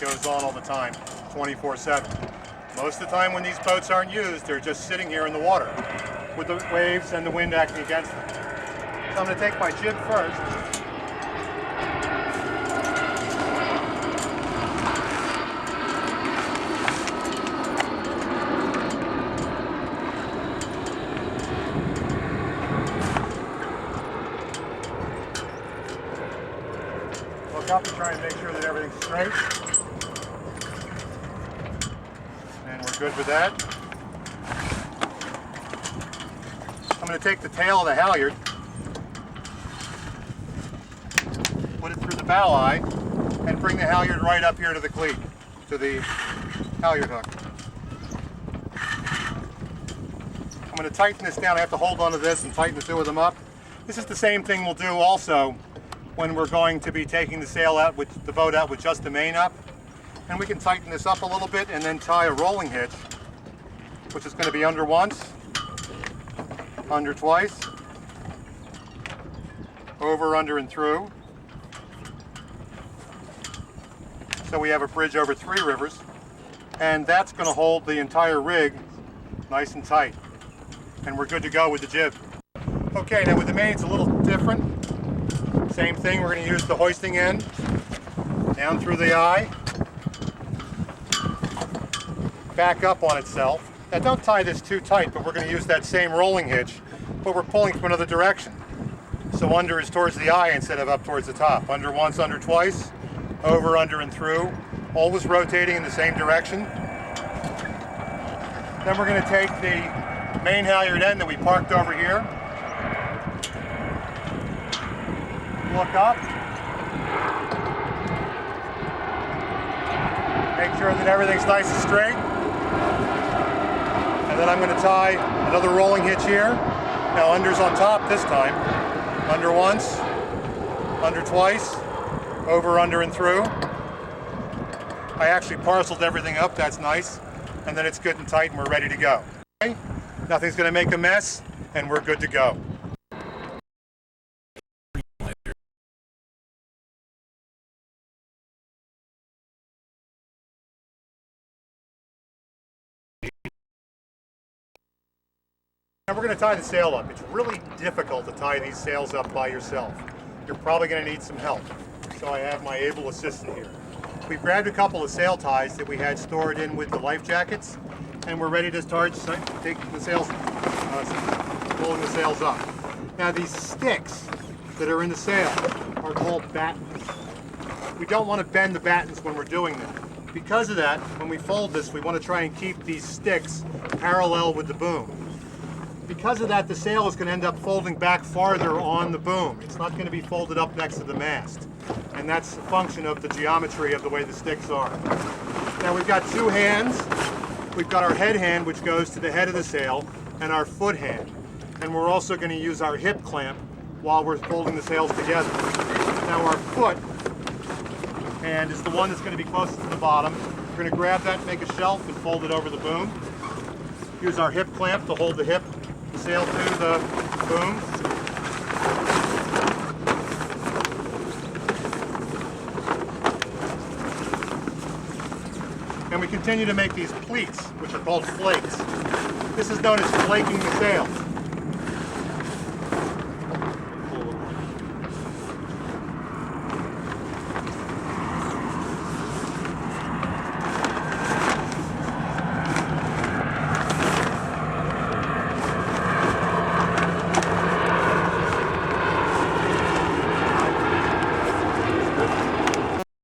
goes on all the time, 24/7. Most of the time when these boats aren't used, they're just sitting here in the water with the waves and the wind acting against them. So I'm going to take my jib first. Look up and try and make sure that everything's straight. And we're good with that. I'm going to take the tail of the halyard, put it through the bow eye, and bring the halyard right up here to the cleat, to the halyard hook. I'm going to tighten this down. I have to hold onto this and tighten the two of them up. This is the same thing we'll do also when we're going to be taking the sail out with the boat out with just the main up. And we can tighten this up a little bit and then tie a rolling hitch, which is going to be under once, under twice, over, under, and through. So we have a bridge over 3 rivers, and that's going to hold the entire rig nice and tight. And we're good to go with the jib. Okay, now with the main it's a little different. Same thing, we're going to use the hoisting end down through the eye, back up on itself. Now don't tie this too tight, but we're going to use that same rolling hitch, but we're pulling from another direction. So under is towards the eye instead of up towards the top. Under once, under twice, over, under, and through, always rotating in the same direction. Then we're going to take the main halyard end that we parked over here, look up, make sure that everything's nice and straight, and then I'm going to tie another rolling hitch here. Now under's on top this time, under once, under twice, over, under, and through. I actually parceled everything up, that's nice, and then it's good and tight and we're ready to go. Okay? Nothing's going to make a mess, and we're good to go. Now we're going to tie the sail up. It's really difficult to tie these sails up by yourself. You're probably going to need some help. So I have my able assistant here. We've grabbed a couple of sail ties that we had stored in with the life jackets, and we're ready to start taking the sails, pulling the sails up. Now these sticks that are in the sail are called battens. We don't want to bend the battens when we're doing them. Because of that, when we fold this, we want to try and keep these sticks parallel with the boom. Because of that, the sail is going to end up folding back farther on the boom. It's not going to be folded up next to the mast. And that's a function of the geometry of the way the sticks are. Now we've got 2 hands. We've got our head hand, which goes to the head of the sail, and our foot hand. And we're also going to use our hip clamp while we're folding the sails together. Now our foot hand is the one that's going to be closest to the bottom. We're going to grab that, make a shelf, and fold it over the boom. Use our hip clamp to hold the sail to the boom. And we continue to make these pleats, which are called flakes. This is known as flaking the sail.